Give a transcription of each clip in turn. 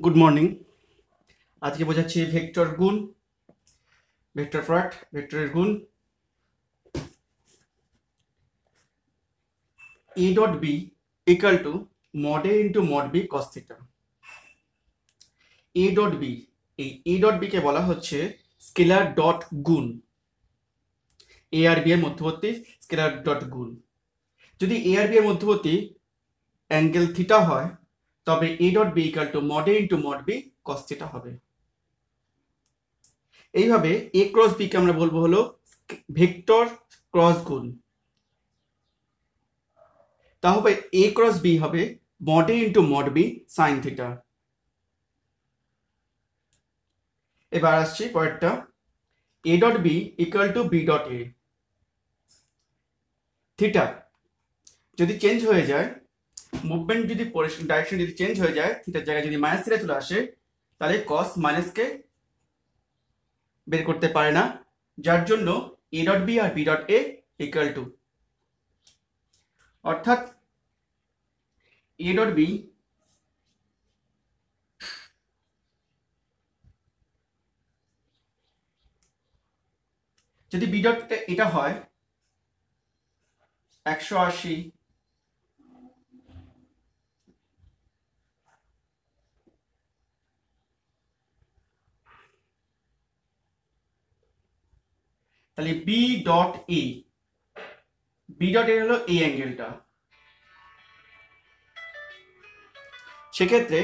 Good morning. আজকে বোঝাচ্ছি vector গুণ, ভেক্টর প্রোডাক্ট, ভেক্টরের গুণ। a dot B equal to mod a into mod B cos theta. a dot B, এই a dot B কে বলা হচ্ছে স্কেলার ডট গুণ, a আর b এর মধ্যবর্তী স্কেলার ডট গুণ। যদি a আর b এর মধ্যবর্তী অ্যাঙ্গেল থিটা হয় তবে a dot B equal to mod a into mod B cos theta হবে। এইভাবে a ক্রস বি কে আমরা বলবো হলো ভেক্টর ক্রস গুণ। তাহলে a ক্রস বি হবে mod a into mod B sine theta. এবার আসছি পরেরটা, a dot B equal to B dot A. Theta যদি চেঞ্জ হয়ে যায়, মুভমেন্ট যদি ডাইরেকশন যদি চেঞ্জ হয়ে যায়, থিটার জায়গায় যদি মাইনাস থিটা চলে আসে, তাহলে কস মাইনাসকে বের করতে পারে না, যার জন্য a ডট বি আর B dot A equal to, অর্থাৎ a ডট বি যদি বি ডট এটা হয় 180, তাহলে B dot A, B dot A হলো এই অ্যাঙ্গেলটা। সেক্ষেত্রে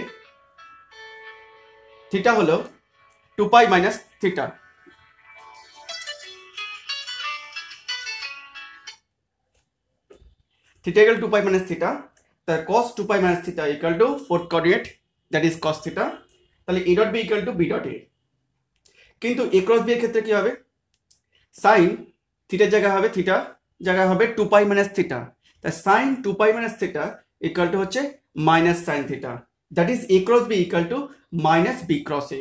থিটা হলো 2 pi minus theta. Theta equal 2 pi minus theta, তাহলে cos 2 pi minus theta equal to fourth coordinate, that is cos theta. তাহলে a dot B equal to B dot A. কিন্তু a cross B এর ক্ষেত্রে কি হবে? Sign থিটার জায়গা হবে, থিটা জায়গায় হবে 2 পাই মাইনাস থিটা। তাই sine 2 pi minus theta equal to হচ্ছে minus sine theta, that is a cross B equal to minus B cross A.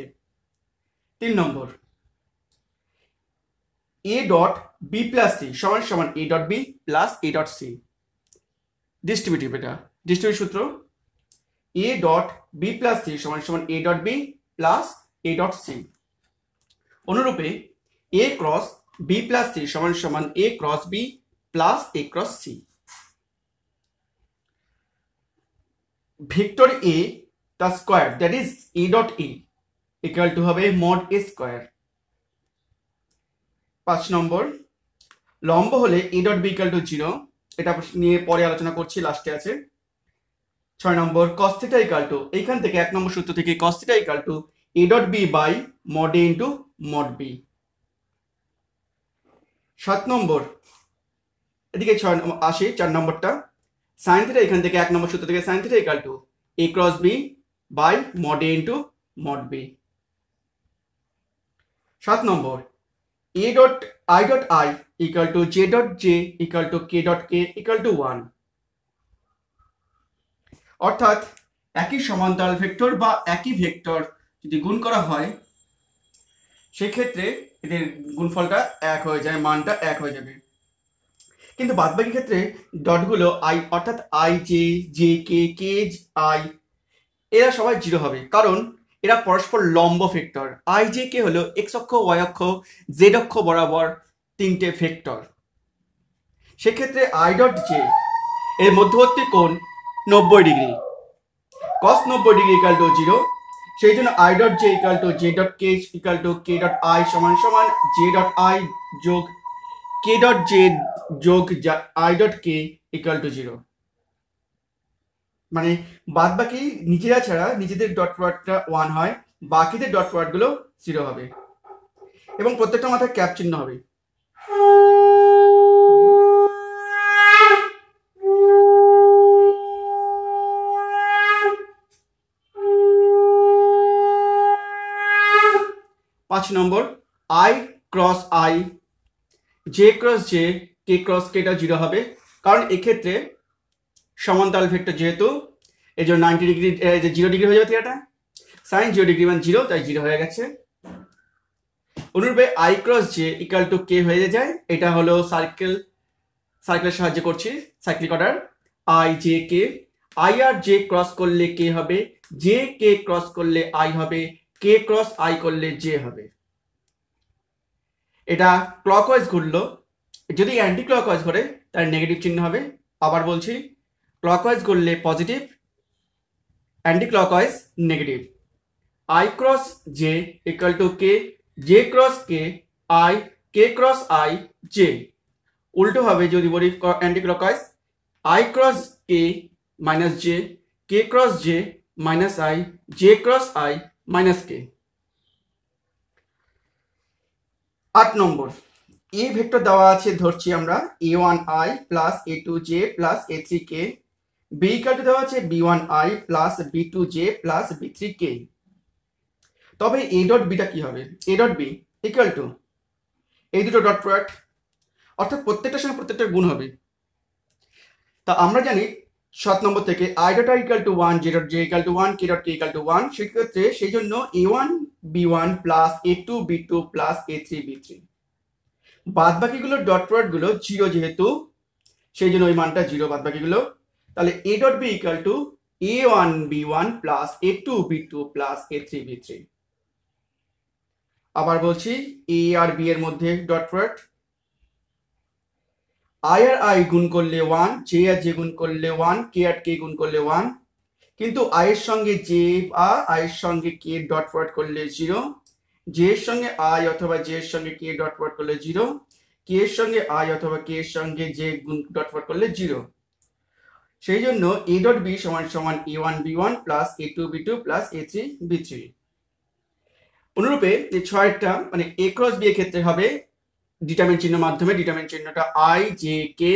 3 number, a dot B plus C সমান সমান a dot B plus a dot C. Distributive, এটা distributive সূত্র, a dot B plus C সমান সমান a dot B plus a dot C. অনুরূপে a cross B plus C সমান সমান a cross B plus a cross C. Vector a তার square, that is a dot a equal to হবে mod a square. 5 নম্বর, লম্ব হলে a dot B equal to 0, এটা নিয়ে পরে আলোচনা করছি, লাস্টে আছে। 6 নম্বর, cos থিটা ইকুয়াল টু, এইখান থেকে 1 নম্বর সূত্র থেকে cos theta equal to a dot B by mod a into mod B. 7 নম্বর, এদিকে 4 নম্বরটা, সাইন থিটা এখান থেকে 1 নম্বর সূত্র থেকে sine theta equal to a cross B by mod a into mod B. 7 নম্বর, a dot i dot i equal to j dot j equal to k dot k equal to 1। অর্থাৎ একই সমান্তরাল vector বা একই vector যদি গুণ করা হয়, সেক্ষেত্রে এদের গুণফলটা 1 হয়ে যায়, মানটা 1 হয়ে যাবে। কিন্তু বাদবাকি ক্ষেত্রে ডটগুলো i অর্থাৎ i j j k k i এরা সবাই 0 হবে, কারণ এরা পরস্পর লম্ব ভেক্টর। i j k হলো x অক্ষ, y অক্ষ, z অক্ষ বরাবর 3টে ভেক্টর। সেক্ষেত্রে i ডট j এর মধ্যবর্তী কোণ 90 degree, cos 90 degree equal to 0। সেই জন্য i dot j equal to j dot k equal to k dot i সমান সমান j ডট i যোগ k ডট j যোগ i dot k equal to 0। মানে বাদ বাকি নিজেরা ছাড়া নিজেদের ডট প্রোডাক্টটা 1 হয়, বাকিদের ডট প্রোডাক্ট গুলো 0 হবে, এবং প্রত্যেকটা মাথায় ক্যাপ চিহ্ন হবে। পাঁচ নম্বর, i cross i, j cross j, k cross k টা 0 হবে, কারণ এক্ষেত্রে সমান্তরাল ভেক্টর যেহেতু, এই জন্য 90 ডিগ্রি 0 ডিগ্রি হয়ে যাবে থিটাটা, সাইন 0 ডিগ্রি মানে 0, তাই 0 হয়ে গেছে। অনুরূপে i cross j equal to k হয়ে যায়, এটা হলো সার্কেলের সাহায্যে করছি, cyclic order i j k, i আর j ক্রস করলে k হবে জে কে ক্রস করলে আই হবে, কে ক্রস আই করলে জে হবে। এটা ক্লকওয়াইজ ঘুরলো, যদি অ্যান্টি ক্লকওয়াইজ ঘুরে তার নেগেটিভ চিহ্ন হবে। আবার বলছি, ক্লকওয়াইজ করলে positive, anti clockwise negative. I cross J equal to K, J cross K I, K cross I J. উল্টো হবে যদি বলি anti clockwise, I cross K minus J, K cross J minus I, J cross I minus K. 8 নম্বর, A vector দেওয়া আছে, ধরছি আমরা a1i plus a2j plus a3k, B equal to দেওয়া আছে b1i plus b2j plus b3k। তবে A dot beta কি হবে? A dot B equal to এই দুটো ডট প্রোডাক্ট, অর্থাৎ প্রত্যেকটার সঙ্গে প্রত্যেকটার গুণ হবে। তা আমরা জানি 7 নম্বর থেকে I dot I equal to 1, J dot J equal to 1, K dot K equal to 1। সেক্ষেত্রে সেই জন্য a1 b1 plus a2 b2 plus a3 b3, বাদ বাকিগুলো ডট প্রোডাক্ট গুলো জিরো, যেহেতু সেই জন্য ওই মানটা জিরো বাদ বাকিগুলো। তাহলে A dot B equal to a1 b1 plus a2 b2 plus a3 b3। আবার বলছি, এ আর বি এর মধ্যে ডট প্রোডাক্ট, আই আর আই গুণ করলে 1, জে আর জে গুণ করলে 1, কে আর কে গুণ করলে 1। কিন্তু আই এর সঙ্গে জে বা আই এর সঙ্গে কে ডট প্রোডাক্ট করলে 0, জে এর সঙ্গে আই অথবা জে এর সঙ্গে কে ডট প্রোডাক্ট করলে 0, কে এর সঙ্গে আই অথবা কে এর সঙ্গে জে গুণ ডট প্রোডাক্ট করলে 0। সেই জন্য এ ডট বি সমান সমান a1 b1 plus a2 b2 plus a3 b3। অনুরূপে এই 6টা মানে এ ক্রস বি এর ক্ষেত্রে হবে ডিটারমিনেন্ট চিহ্নের মাধ্যমে, ডিটারমিনেন্ট চিহ্নটা I J K,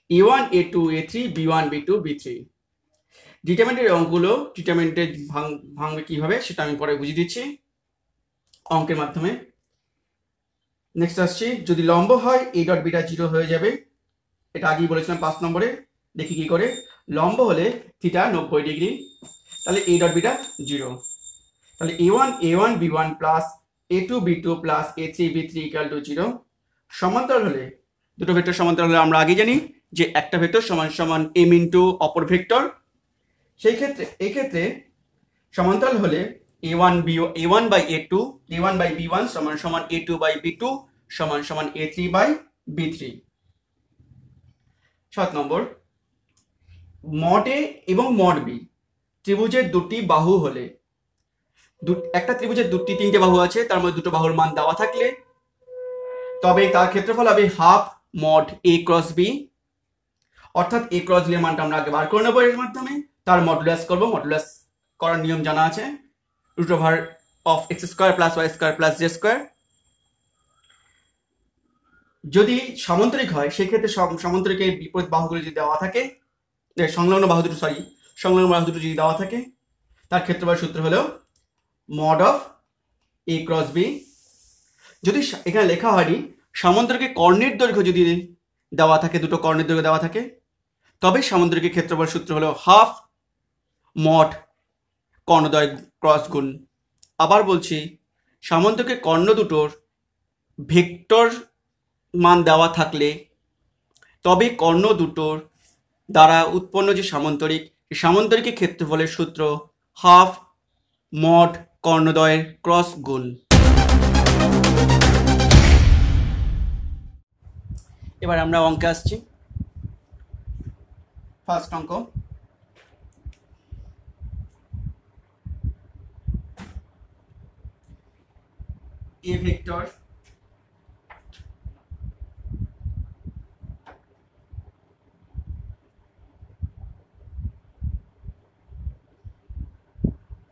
a1 a2 a3 b1 b2 b3। ডিটারমিনেন্টের অঙ্কগুলো ডিটারমিনেন্টে ভাঙবে কিভাবে সেটা আমি পরে বুঝিয়ে দিচ্ছি অঙ্কের মাধ্যমে। নেক্সট আসছি, যদি লম্ব হয় এ ডট বিটা 0 হয়ে যাবে, এটা আগেই বলেছিলাম 5 নম্বরে। দেখি কি করে, লম্ব হলে থিটা 90 ডিগ্রি, তাহলে এ ডট বিটা 0। তাহলে a1 b1 plus a2 b2 plus a3 b3 equal to 0। সমান্তরাল হলে, দুটো ভেক্টর সমান্তরাল হলে আমরা আগে জানি যে একটা ভেক্টর সমান সমান m ইন্টু অপর ভেক্টর। সেই ক্ষেত্রে এই ক্ষেত্রে সমান্তরাল হলে a1 by a2, a1 by b1 সমান সমান a2 বাই b2 সমান সমান a3 by b3। 7 number, mod এ এবং মড বি ত্রিভুজের দুটি বাহু হলে, একটা ত্রিভুজের তিনটে বাহু আছে, তার মধ্যে দুটো বাহুর মান দেওয়া থাকলে তবে তার ক্ষেত্রফল হবে half mod A cross B. অর্থাৎ এ ক্রস বি এর মানটা আমরা আগে বার করে নেবো এর মাধ্যমে, তার মডুলাস করব। মডুলাস করার নিয়ম জানা আছে, root over of X square plus Y square plus J square. যদি সামান্তরিক হয় সেক্ষেত্রে সামান্তরিকের বিপরীত বাহুগুলো যদি দেওয়া থাকে, সংলগ্ন বাহু দুটো যদি দেওয়া থাকে, তার ক্ষেত্রফল সূত্র হলো mod of A cross B. যদি এখানে লেখা হয়নি সামান্তরিকের কর্ণের দৈর্ঘ্য যদি দেওয়া থাকে, দুটো কর্ণের দৈর্ঘ্য দেওয়া থাকে, তবে সামান্তরিকের ক্ষেত্রফল সূত্র হলো হাফ মড কর্ণদ্বয় ক্রস গুণ। আবার বলছি, সামান্তরিকের কর্ণ দুটোর ভেক্টর মান দেওয়া থাকলে তবে কর্ণ দুটোর দ্বারা উৎপন্ন যে সামান্তরিক, সেই সামান্তরিকের ক্ষেত্রফলের সূত্র হাফ মড কর্ণদ্বয়ের ক্রস গুণ। এবার আমরা অঙ্কে আসছি। ফার্স্ট অঙ্ক, এ ভেক্টর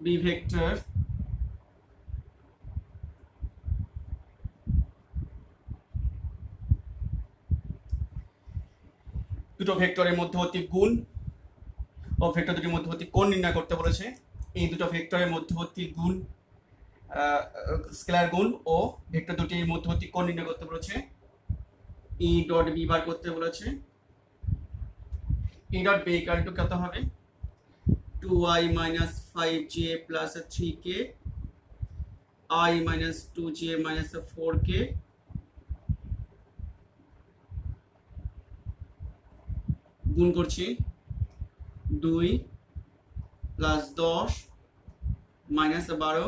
বি ভেক্টর দুটো ভেক্টরের মধ্যবর্তী গুণ ও ভেক্টর দুটির মধ্যবর্তী কোণ নির্ণয় করতে বলেছে। এই দুটো ভেক্টরের মধ্যবর্তী গুণ, স্কেলার গুণ ও ভেক্টর দুটির মধ্যবর্তী কোণ নির্ণয় করতে বলেছে। ই ডট বি বার করতে বলেছে। E dot B equal to কত হবে? 2i minus 5j plus 3k, I minus 2j minus 4k, গুণ করছি 2 প্লাস 10 মাইনাস 12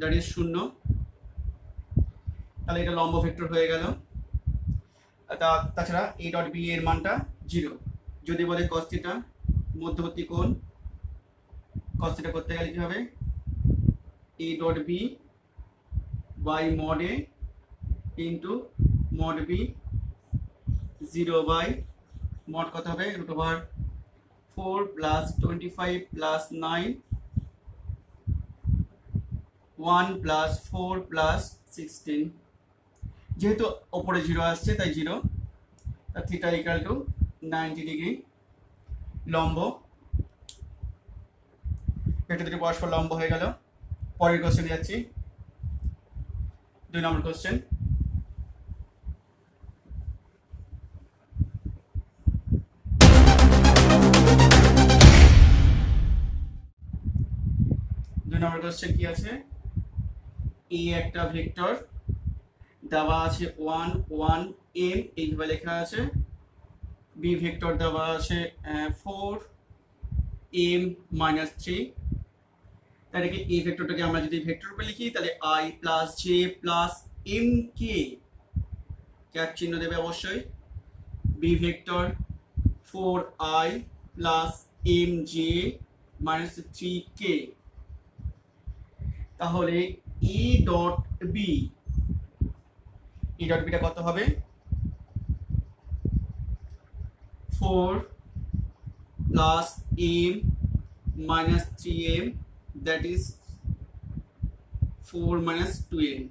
দ্যাট ইজ 0। তাহলে এটা লম্ব ভেক্টর হয়ে গেল। তাছাড়া এ ডট বি এর মানটা 0। যদি বলে cos থিটা মধ্যবর্তী কোণ, cos থিটা করতে গেলে কি হবে, A dot B by mod A into mod B 0 by mod কত হবে root over 4 plus 25 plus 9 1 plus 4 plus 16। যেহেতু ওপরে 0 আসছে তাই 0। তার থিটা ইকুয়াল টু 90 ডিগ্রি। লম্ব এটা দুটো পরস্পর লম্ব হয়ে গেল। পরের কোশ্চেনে যাচ্ছি, 2 নম্বর কোশ্চেন। নম্বর কোশ্চেন কি আছে, এ একটা ভেক্টর দেওয়া আছে 1 1 m এইভাবে লেখা আছে, বি ভেক্টর দেওয়া আছে 4 m minus 3। তাহলে কি এই ভেক্টরটাকে আমরা যদি ভেক্টর রূপে লিখি তাহলে i plus J plus M K cap চিহ্ন দেবে অবশ্যই। B vector 4i plus M J minus 3k। তাহলে E dot B, E dot beta কত হবে, 4 plus M minus 3m that is 4 minus 2m।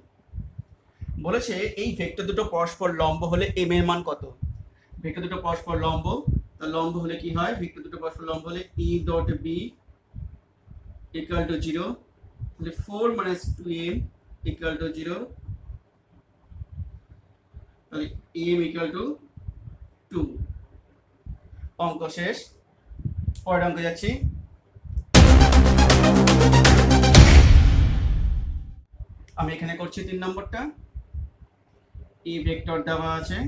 বলেছে এই ভেক্টর দুটো পরস্পর লম্ব হলে m এর মান কত। ভেক্টর দুটো পরস্পর লম্ব, তার লম্ব হলে কি হয়, ভেক্টর দুটো পরস্পর লম্ব হলে E dot B equal to 0, তাহলে 4 মাইনাস 2m ইকুয়াল টু 0, তাহলে m ইকুয়াল টু 2। অঙ্ক শেষ। পরের অঙ্কে যাচ্ছি। আমি এখানে করছি 3 নম্বরটা। এই ভেক্টর দেওয়া আছে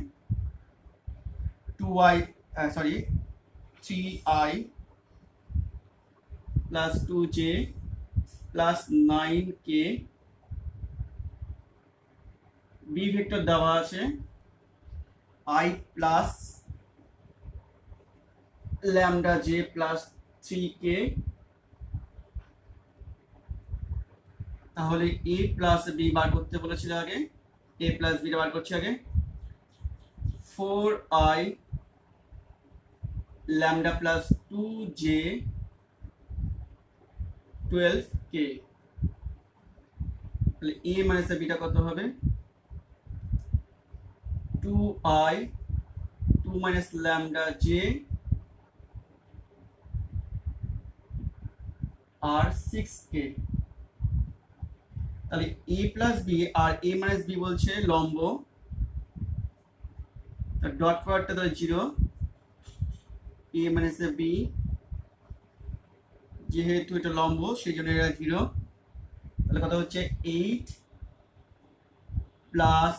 3i plus 2j plus 9k। B vector দেওয়া আছে i plus lambda j plus 3k। তাহলে a প্লাস b বার করতে বলেছিল আগে, a প্লাস b বার করছি আগে। 4i lambda plus 2j 12k। তাহলে a মাইনাস b টা কত হবে, 2i 2 মাইনাস ল্যামডা j আর 6k। তাহলে a প্লাস b আর a মাইনাস b বলছে লম্ব, তার ডট প্রোডাক্টটা তাহলে 0, a মাইনাস b যেহেতু এটা লম্ব সেই জন্য এটা 0। তাহলে কথা হচ্ছে 8 প্লাস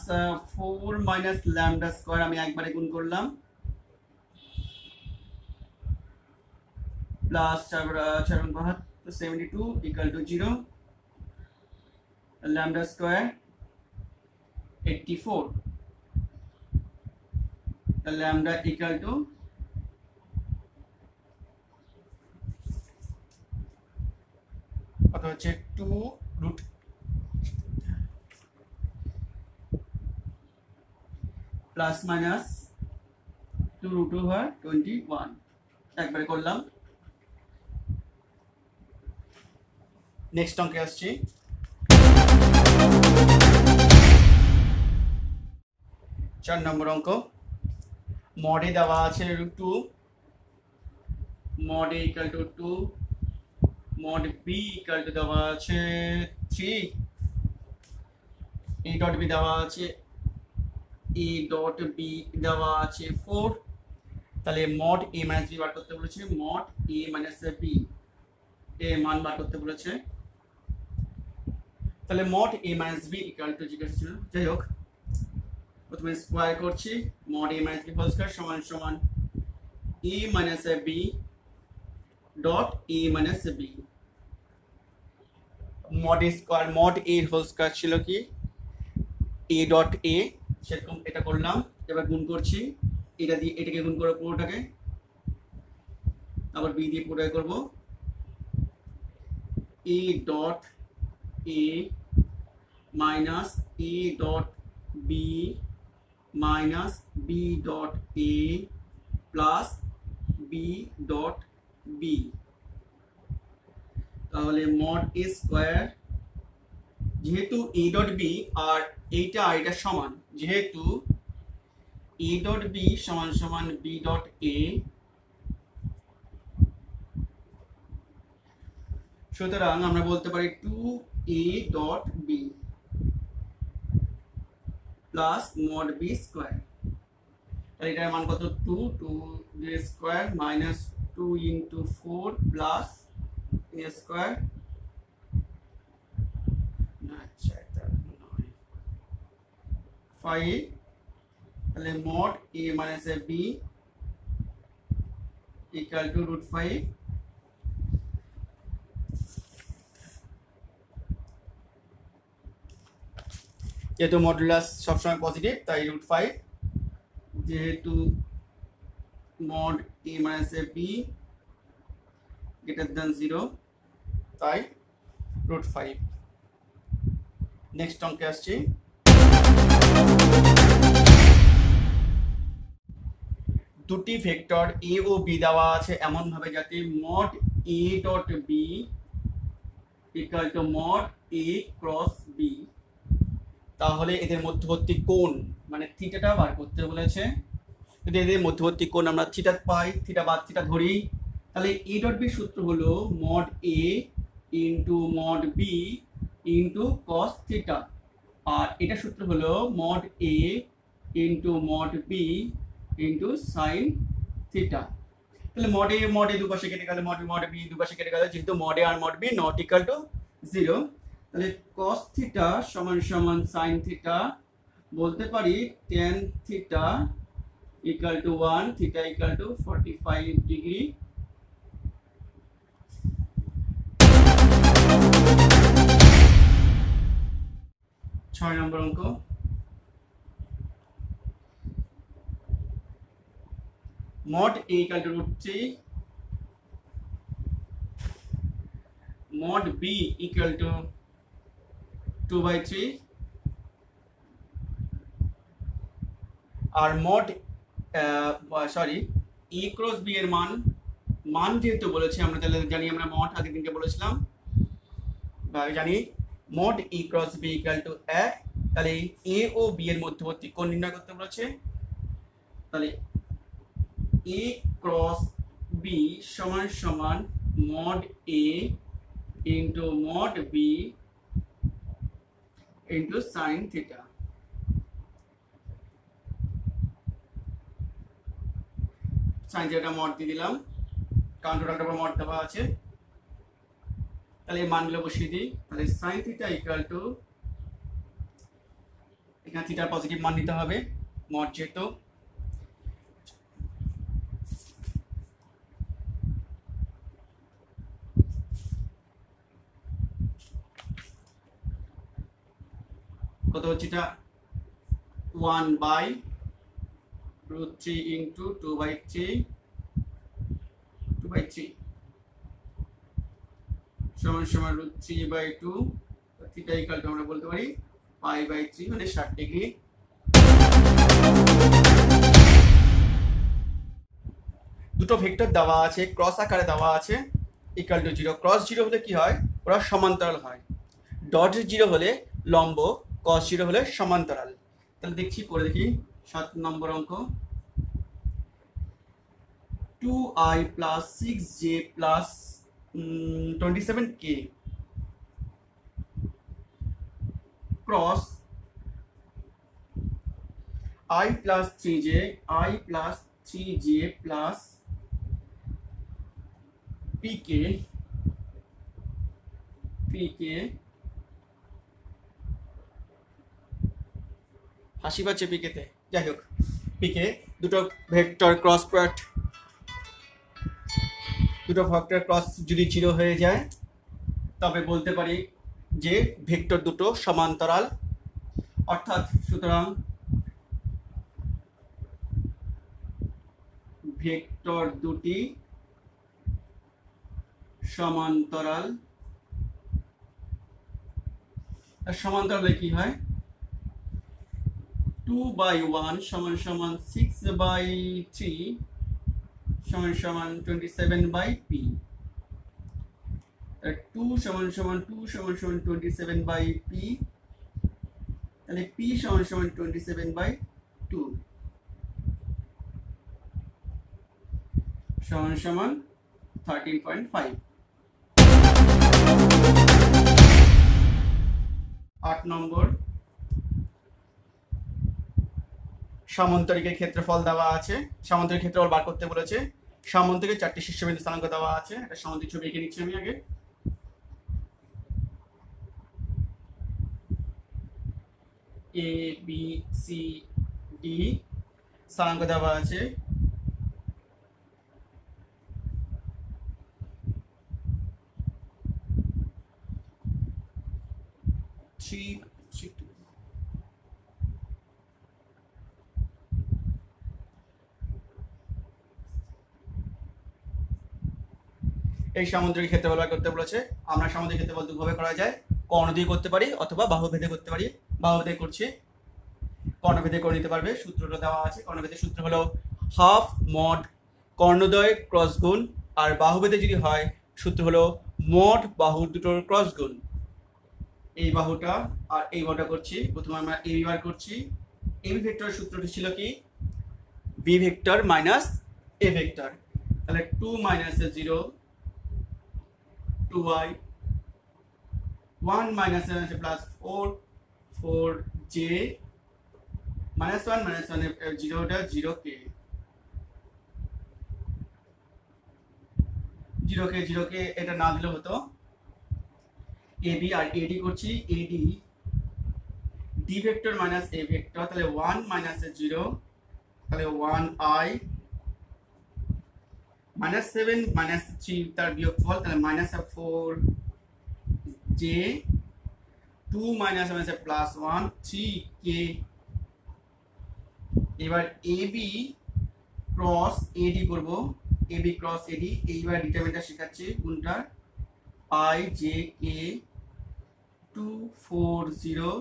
4 মাইনাস ল্যামডা স্কয়ার, আমি একবারে গুণ করলাম, plus 72 equal to 0, lambda square 84, lambda equal to কত হচ্ছে 2 root plus minus 2 root over 21। একবারে করলাম। নেক্সট অঙ্কে আসছি। 4 নম্বর অঙ্ক। মডে দেওয়া আছে 2, mod a equal two 2, mod b equal to দেওয়া আছে 3, a ডট b দেওয়া আছে, a ডট b দেওয়া আছে 4। তাহলে মড a মাইনাস b বার করতে বলেছে, মড a মাইনাস b এর মান বার করতে বলেছে। তাহলে mod a minus b equal to জিজ্ঞাসা ছিল, যাই হোক প্রথমে স্কয়ার করছি, mod a minus b whole square সমান সমান a minus b dot A minus B. Mod A square, mod A whole square ছিল কি এ ডট এ, সেরকম এটা করলাম। এবার গুণ করছি, এটা দিয়ে এটাকে গুণ করবো পুরোটাকে, আবার বি দিয়ে পুরোটাকে করবো। A dot A minus A dot B minus B dot A plus B dot B. তাহলে মড এ স্কোয়ার, যেহেতু এ ডট বি আর এইটা এটা সমান, যেহেতু এ ডট বি সমান সমান বি ডট এ, সুতরাং আমরা বলতে পারি 2a dot B plus mod B square. তাহলে এটার মান কত? 2 square minus 2 into 4 plus A square, আচ্ছা 5। তাহলে mod A minus B equal to √5। যেহেতু মডুলাস সবসময় পজিটিভ তাই √5, যেহেতু mod A minus B greater than 0 তাই √5। নেক্সট অঙ্কে আসছি। দুটি ভেক্টর এ ও বি দেওয়া আছে এমন ভাবে যাতে mod A dot B equal to mod A cross B, তাহলে এদের মধ্যবর্তী কোণ মানে থিটাটা বার করতে বলেছে। যদি এদের মধ্যবর্তী কোণ আমরা থিটা পাই, থিটা বাদ থিটা ধরি, তাহলে এ ডট বি সূত্র হলো mod A into mod B into cos theta, আর এটা সূত্র হলো mod A into mod B into sine theta. তাহলে মড এ দুপাশে কেটে গেলে মড বি দুপাশে কেটে গেলে, যেহেতু মড এ আর mod B not equal to 0, তাহলে cos থিটা সমান সমান sin থিটা, বলতে পারি tan theta equal to 1, theta equal to 45 degree. ছয় নম্বর অঙ্ক। Mod a equal to √3, mod b equal to 2/3, আর মড e ক্রস b এর মান যেহেতু বলেছে আমরা, তাহলে জানি আমরা মড আগের দিনকে বলেছিলাম জানি mod e cross b equal to 1। তাহলে a ও b এর মধ্যবর্তী কোণ নির্ণয় করতে বলেছে, তাহলে a ক্রস b সমান সমান mod a into mod b into sine theta. Sine থিটাটা মড দিয়ে দিলাম, কারণ টোটালটার উপর মড দেওয়া আছে। তাহলে এই মানগুলো বসিয়ে দিই। তাহলে সাইন থিটা ইকুয়াল টু, এখানে থিটার পজিটিভ মান নিতে হবে মড যেহেতু, কত হচ্ছে এটা 1/√3 ইন্টু 2/3 সমান সমান √3/2, থিটা ইকুয়াল টু আমরা বলতে পারি π/3 মানে 60 ডিগ্রি। দুটো ভেক্টর দেওয়া আছে, ক্রস আকারে দেওয়া আছে, ইকুয়াল টু 0। ক্রস 0 হলে কি হয়? ওরা সমান্তরাল হয়। ডট 0 হলে লম্ব, cos 0 হলে সমান্তরাল। তাহলে দেখছি, করে দেখি 7 নম্বর অঙ্ক। 2i plus 6j plus 27k cross i plus 3j plus pk হাসি পাচ্ছে পিকেতে, যাই হোক পিকে দুটো ভেক্টর ক্রস প্রোডাক্ট দুটো ভেক্টর ক্রস যদি 0 হয়ে যায় তবে বলতে পারি যে ভেক্টর দুটো সমান্তরাল। অর্থাৎ সুতরাং ভেক্টর দুটি সমান্তরাল। সমান্তরালে কি হয়, 2/1 সমান সমান 6/3 সমান সমান 27/p। 2 সমান সমান 27/p, তাহলে p সমান সমান 27/2 সমান সমান 13.5। 8 নম্বর, সামান্তরিকের ক্ষেত্রফল দেওয়া আছে। সামান্তরিক ক্ষেত্রফল বার করতে বলেছে। সামান্তরিকের 4টি শীর্ষবিন্দু স্থানাঙ্ক দেওয়া আছে। একটা সামান্তরিক ছবি এঁকে নিচ্ছি আমি আগে। এ বি সি ডি স্থানাঙ্ক দেওয়া আছে। এই সামুদ্রিক ক্ষেত্রফল বার করতে বলেছে। আমরা সামুদ্রিক ক্ষেত্রফল দুভাবে করা যায়, কর্ণ দিয়ে করতে পারি অথবা বাহু ভেদে করতে পারি। বাহু ভেদে করছি, কর্ণ ভেদে করে নিতে পারবে। সূত্রটা দেওয়া আছে। কর্ণভেদের সূত্র হলো হাফ মড কর্ণদ্বয় ক্রস গুণ, আর বাহু ভেদে যদি হয় সূত্র হলো মড বাহু দুটোর ক্রস গুণ। এই বাহুটা আর এই বাহুটা করছি। প্রথমে আমরা এ বি বার করছি। এ বি ভেক্টরের সূত্রটি ছিল কি, B vector minus A vector. তাহলে 2 - 0 2y, 1 - 7 plus 4 4j, -1 -1 0টা 0k, 0k এটা না দিলে হতো। ab আর ad করছি। ad d vector minus a vector, তাহলে 1 - 0, তাহলে 1i, -7 -3 তার বিয়োগফল, তাহলে -4j, 2 - 7 প্লাস 1 3k। এবার ab ক্রস ad করব। ab ক্রস ad, এইবার ডিটারমিনেন্টটা শেখাচ্ছি কোনটা, i j k 2 4 0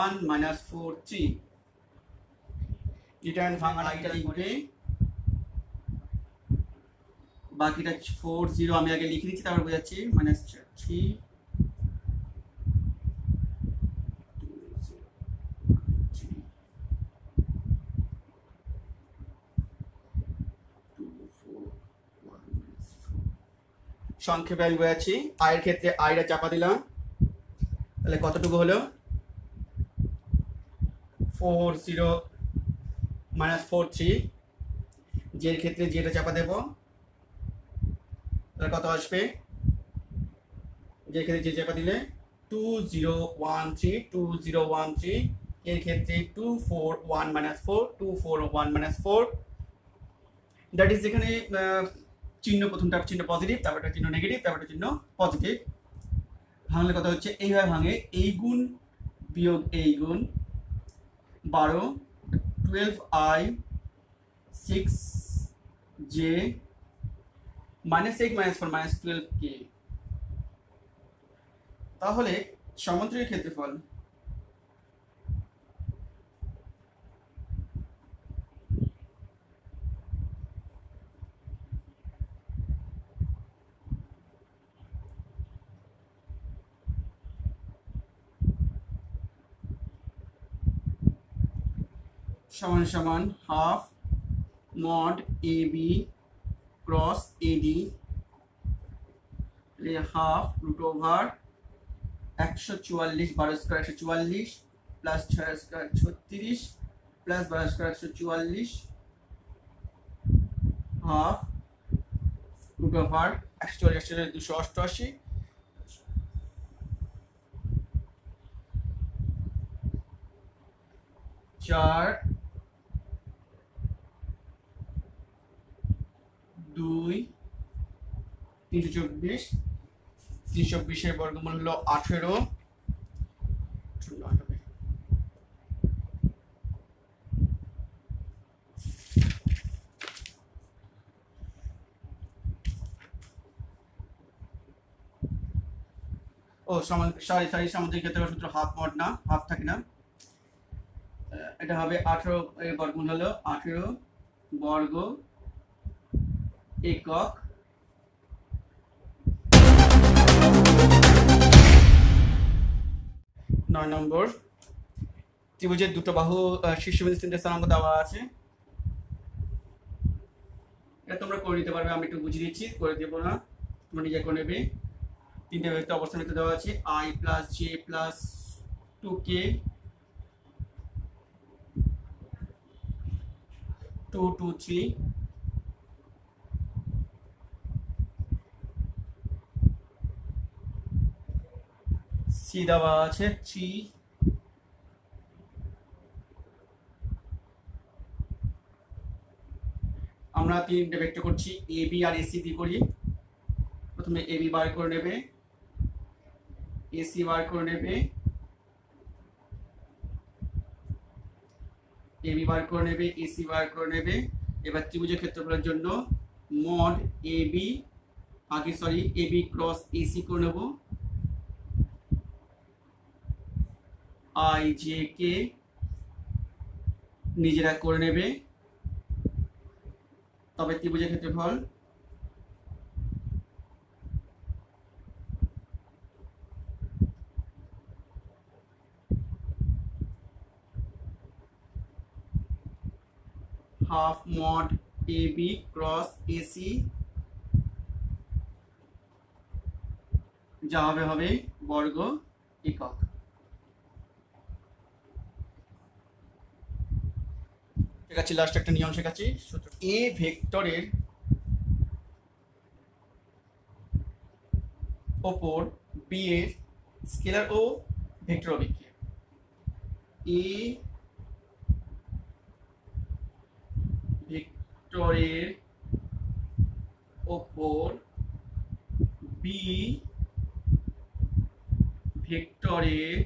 1 - 4 3। ডিটারমিনেন্ট ভাঙা আইটা লিখবে, বাকিটা 4 0 আমি আগে লিখে দিচ্ছি, তারপর বোঝাচ্ছি। -3 সংক্ষেপে আমি বোঝাচ্ছি। আয়ের ক্ষেত্রে আইটা চাপা দিলাম, তাহলে কতটুকু হলো, 4 0 -4 3। জের ক্ষেত্রে জেটা চাপা দেব, তাহলে কত আসবে, যে ক্ষেত্রে যে চাপা দিলে 2 0 1 3 2 0 1 3। এর ক্ষেত্রে 2 4 1 - 4 2 4 1 - 4। দ্যাট ইজ যেখানে চিহ্ন, প্রথমটা চিহ্ন পজিটিভ, তারপরটা চিহ্ন নেগেটিভ, তারপরটা চিহ্ন পজিটিভ। ভাঙলে কথা হচ্ছে এইভাবে ভাঙে, এই গুণ বিয়োগ এই গুণ, 12 12i 6j -8 -4 -12k। তাহলে সমান্তরিক ক্ষেত্রফল সমান সমান half mod A B cross AD, half root over 144 12 square 144 plus 6 square 36 plus 12 square 144, half root over 144 288, 4 2 324, 324 বর্গমূল হলো 18। ও সরি সামুদ্রিক ক্ষেত্রফল সূত্র হাফ মড না, হাফ থাকে না, এটা হবে 18 এর বর্গমূল হলো 18 বর্গ একক। 9 নম্বর, ত্রিভুজের দুটো বাহু শীর্ষবিন্দু তিনটে স্থানাঙ্ক দেওয়া আছে। এটা তোমরা করে নিতে পারবে, আমি একটু বুঝিয়ে দিচ্ছি, করে দেবো না, তোমরা নিজে করে নেবে। তিনটে ভেক্টর অবস্থান ভেক্টর দেওয়া আছে, i plus J plus 2k 2 2 3, C দেওয়া আছে 3, আমরা তিনটে ভেক্টর করছি এ বি আর এসি দিয়ে করি। প্রথমে এ বি বার করে নেবে, এসি বার করে নেবে, এ বি বার করে নেবে, এসি বার করে নেবে। এবার ত্রিভুজের ক্ষেত্রফলের জন্য mod A B A B cross AC করে নেব, আই জে কে নিজেরা করে নেবে, তবে ত্রিভুজের ক্ষেত্রফল half mod A B cross AC, যা হবে বর্গ একক। শেখাচ্ছি, লাস্ট একটা নিয়ম শেখাচ্ছি। এ ভেক্টরের ওপর বি এর স্কেলার ও ভেক্টর অভিক্ষেপ। এ ভেক্টরের ওপর বি ভেক্টরের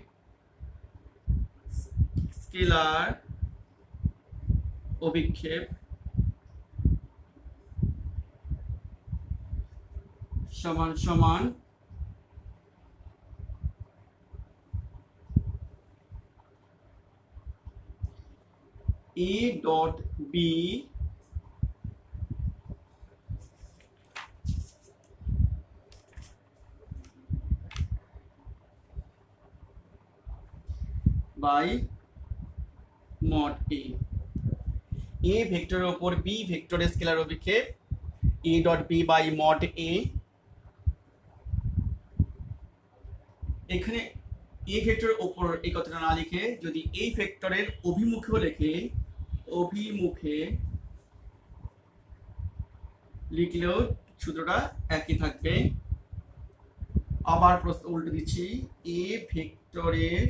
স্কেলার অভিক্ষেপ সমান সমান A dot B by mod A. A ভেক্টরের ওপর বি ভেক্টরের স্কেলার অভিক্ষেপ A dot B by mod A. এখানে এ ভেক্টরের ওপর এই কথাটা না লিখে যদি এই ভেক্টরের অভিমুখেও লেখে, অভিমুখে লিখলেও সূত্রটা একই থাকবে। আবার প্রশ্ন উল্টে দিচ্ছি, এ ভেক্টরের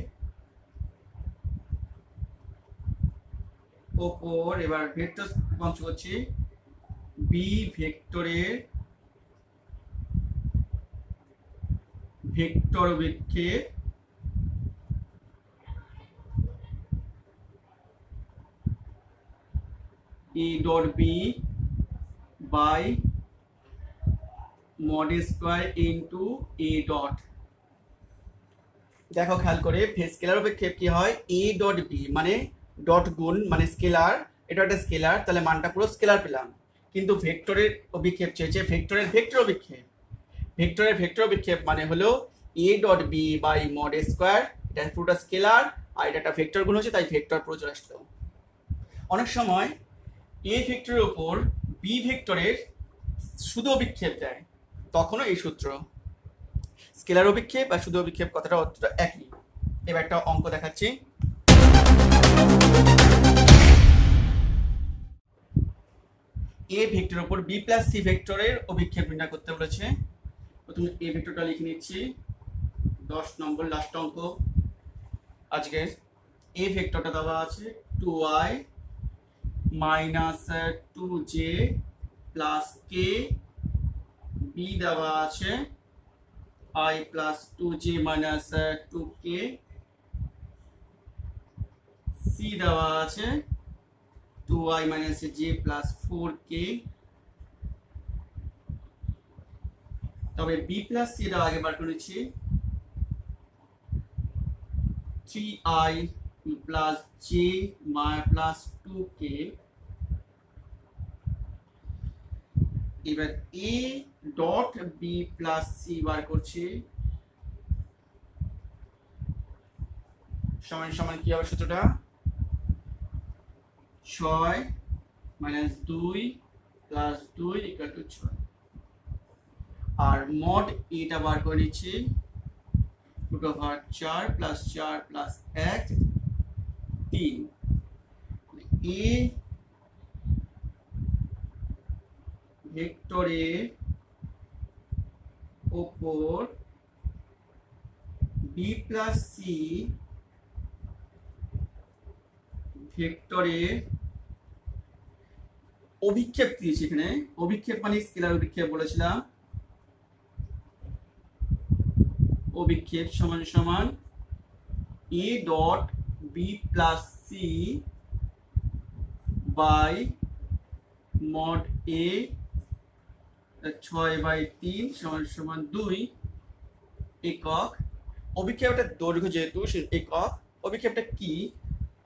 ওপর, এবার ভেক্টর অংশ করছি, বি ভেক্টরের ভেক্টর অভিক্ষেপ A dot B by mod square into A dot. দেখো খেয়াল করে, স্কেলার অভিক্ষেপ কি হয়, এ ডট বি মানে ডট গুণ মানে স্কেলার, এটা একটা স্কেলার, তাহলে মানটা পুরো স্কেলার পেলাম। কিন্তু ভেক্টরের অভিক্ষেপ চেয়েছে ভেক্টরের ভেক্টর অভিক্ষেপ, ভেক্টরের ভেক্টর অভিক্ষেপ মানে হলো A dot B by mod square, এটা পুরোটা স্কেলার আর এটা একটা ভেক্টর গুণ হচ্ছে, তাই ভেক্টর পুরো চলে আসলো। অনেক সময় এ ভেক্টরের উপর বি ভেক্টরের শুধু অভিক্ষেপ দেয়, তখনও এই সূত্র, স্কেলার অভিক্ষেপ আর শুধু অভিক্ষেপ কথাটা অতটা একই। এবার একটা অঙ্ক দেখাচ্ছি। এ ভেক্টরের উপর বি প্লাস সি ভেক্টরের অভিক্ষেপ নির্ণয় করতে বলেছে। প্রথমে এ ভেক্টরটা লিখে নিচ্ছি, 10 নম্বর লাস্ট অঙ্ক আজকের। এ ভেক্টরটা দেওয়া আছে 2i minus 2j plus k b B দেওয়া আছে I plus 2j minus 2k, C দেওয়া আছে 2i minus j plus 4k। তবে বি প্লাস সি দেওয়া আগে বার করেছি 3i plus j plus 2k। এবার a dot B plus C বার করছি, সমান সমান কি হবে সূত্রটা 6 মাইনাস 2 প্লাস 2 ইকুয়াল টু 6। আর মড এটা বার করে নিচ্ছি root over 4 plus 4 plus 1 3। A ভেক্টরের ওপর বি প্লাস সি ভেক্টরের অভিক্ষেপ দিয়েছি। এখানে অভিক্ষেপ মানে স্কেলার অভিক্ষেপ বলেছিলাম, অভিক্ষেপ সমান সমান A dot B plus C by mod A 6/3 সমান সমান 2 একক। অভিক্ষেপটা দৈর্ঘ্য যেহেতু সে একক, অভিক্ষেপটা কি,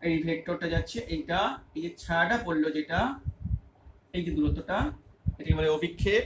এই ভেক্টরটা যাচ্ছে এইটা, এই যে ছায়াটা পড়লো যেটা, এই যে দূরত্বটা, এটাকে বলে অভিক্ষেপ।